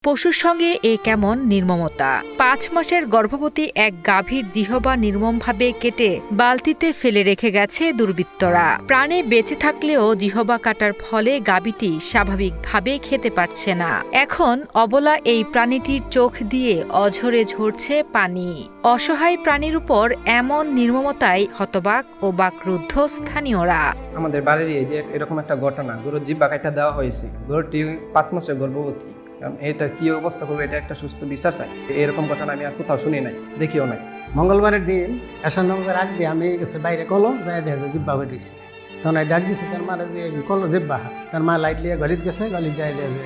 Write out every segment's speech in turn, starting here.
পশুর সঙ্গে এ কেমন নির্মমতা। ৫ মাসের গর্ভবতী এক গাভীর জিহবা নির্মমভাবে কেটে বালতিতে ফেলে রেখে গেছে দুর্বৃত্তরা। প্রাণে বেঁচে থাকলেও জিহবা কাটার ফলে গাভীটি স্বাভাবিকভাবে খেতে পারছে না। এখন অবলা এই প্রাণীটির চোখ দিয়ে অঝরে ঝরছে পানি। অসহায় প্রাণীর উপর এমন নির্মমতায় হতবাক ও বাকরুদ্ধ স্থানীয়রা। আমাদের বাড়ির এই যে এরকম একটা ঘটনা, গরুর জিহ্বা কাটা দেওয়া হয়েছে। গরুটি 5 মাসের গর্ভবতী। কারণ এটা কি অবস্থা করবে, এটা একটা সুস্থ বিচার চাই। এরকম ঘটনা আমি আর কোথাও শুনি নাই, দেখিও নাই। মঙ্গলবারের দিন এসার নামাজের আগ দিয়ে আমি গেছে বাইরে কলো যাই দেখে জিব্বা হয়ে দিয়েছে। তখন ডাক দিয়েছে তার মারা যে কলো জিব্বা, তার মা লাইট লিয়ে গলিত গেছে, গলিত যাই দেখে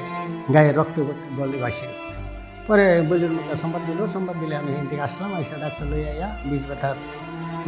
গায়ে রক্ত গলি ভাসে গেছে। পরে বলির মুখে সংবাদ দিলে আমি এখান থেকে আসলাম, এসে ডাক্তার লই আইয়া বীজ ব্যথার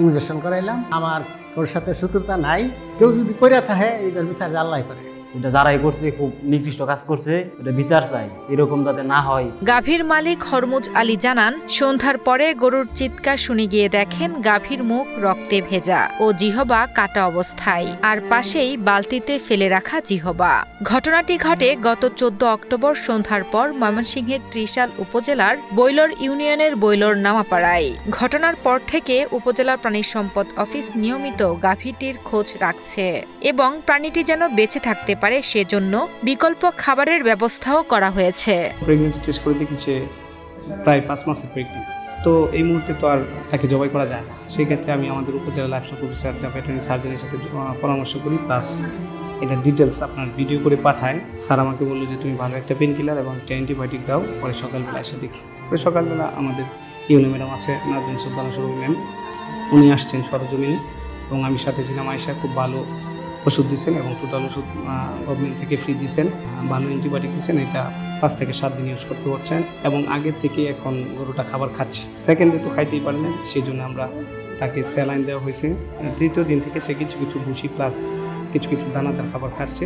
ইঞ্জেকশন করাইলাম। আমার ওর সাথে শত্রুতা নাই, কেউ যদি করে থাকে এইটার বিচার আল্লাহ করে। এটা যারাই করছে খুব নিকৃষ্ট কাজ করছে, এটা বিচার চাই, এরকম যাতে না হয়। গাভীর মালিক হরমুজ আলী জানান, সন্ধ্যার পরে গরুর চিৎকার শুনে গিয়ে দেখেন গাভীর মুখ রক্তে ভেজা ও জিহবা কাটা অবস্থায়, আর পাশেই বালতিতে ফেলে রাখা জিহবা। ঘটনাটি ঘটে গত 14 অক্টোবর সন্ধ্যার পর ময়মনসিংহের ত্রিশাল উপজেলার বৈলর ইউনিয়নের বৈলর নামাপাড়ায়। ঘটনার পর থেকে উপজেলা প্রাণী সম্পদ অফিস নিয়মিত গাভীটির খোঁজ রাখছে এবং প্রাণীটি যেন বেঁচে থাকতে পারে সেজন্য বিকল্প খাবারের ব্যবস্থাও করা হয়েছে। প্রেগন্যান্সি টেস্ট করে দেখি যে প্রায় 5 মাসের প্রেগনেন্ট। তো এই মুহূর্তে তো আর তাকে জবাই করা যায় না। সেই ক্ষেত্রে আমি আমাদের উপজেলা লাইভস্টক অফিসার ভেটেরিনারি সার্জনের সাথে পরামর্শ করি, প্লাস এটা ডিটেলস আপনার ভিডিও করে পাঠায়। স্যার আমাকে বললো যে তুমি ভালো একটা পেন কিলার এবং একটা অ্যান্টিবায়োটিক দাও, পরে সকালবেলা এসে দেখি। পরে সকালবেলা আমাদের ইউনো ম্যাডাম আছে, নাজদিন সুলতানা সরু ম্যাম, উনি আসছেন সরজমিনে এবং আমি সাথে ছিলাম। আয়সা খুব ভালো ওষুধ দিচ্ছেন এবং টোটাল ওষুধ গভর্নমেন্ট থেকে ফ্রি দিচ্ছেন, ভালো অ্যান্টিবায়োটিক দিচ্ছেন। এটা 5 থেকে 7 দিন ইউজ করতে পারছেন এবং আগের থেকে এখন গরুটা খাবার খাচ্ছে। সেকেন্ড ডে তো খাইতেই পারেন না, সেই জন্য আমরা তাকে স্যালাইন দেওয়া হয়েছে। তৃতীয় দিন থেকে সে কিছু ভুসি প্লাস কিছু দানাদার খাবার খাচ্ছে,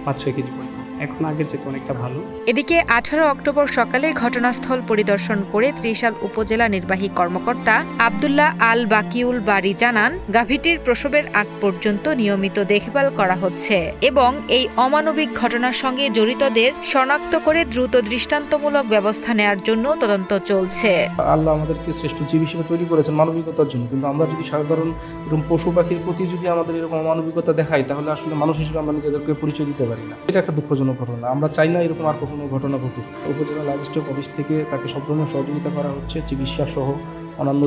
5-6 কেজি পরিমাণ। এখন আগের চেয়ে অনেকটা ভালো। এদিকে 18 অক্টোবর সকালে ঘটনাস্থল পরিদর্শন করে ত্রিশাল উপজেলা নির্বাহী কর্মকর্তা আব্দুল্লাহ আল বাকিউল বারি জানান, গাভীটির প্রসবের আগ পর্যন্ত নিয়মিত দেখভাল করা হচ্ছে এবং এই অমানবিক ঘটনার সঙ্গে জড়িতদের শনাক্ত করে দ্রুত দৃষ্টান্তমূলক ব্যবস্থা নেওয়ার জন্য তদন্ত চলছে। আল্লাহ আমাদেরকে শ্রেষ্ঠ জীব হিসেবে তৈরি করেছেন মানবিকতার জন্য, কিন্তু আমরা যদি সাধারণ এরকম পশু পাখির প্রতি যদি আমাদের এরকম অমানবিকতা দেখাই, তাহলে আসলে মানুষ হিসেবে আমরা নিজেদেরকে পরিচয় দিতে পারি না। এটা একটা দুঃখজনক ঘটনা। আমরা চাই না এরকম আর কখনো ঘটনা ঘটুক। উপজেলা লাইভস্টক অফিস থেকে তাকে সব ধরনের সহযোগিতা করা হচ্ছে, চিকিৎসা সহ অন্যান্য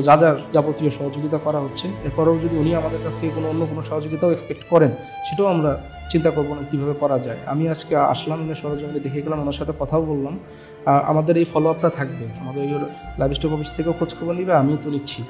যাবতীয় সহযোগিতা করা হচ্ছে। এরপরেও যদি উনি আমাদের কাছ থেকে অন্য কোনো সহযোগিতাও এক্সপেক্ট করেন, সেটাও আমরা চিন্তা করবো না কীভাবে করা যায়। আমি আজকে আসলাম, উনি সরজমিনে দেখে গেলাম, ওনার সাথে কথাও বললাম। আমাদের এই ফলো আপটা থাকবে, আমাদের এই লাইভস্টক অফিস থেকেও খোঁজখবর নিবে, আমিও তো নিচ্ছি।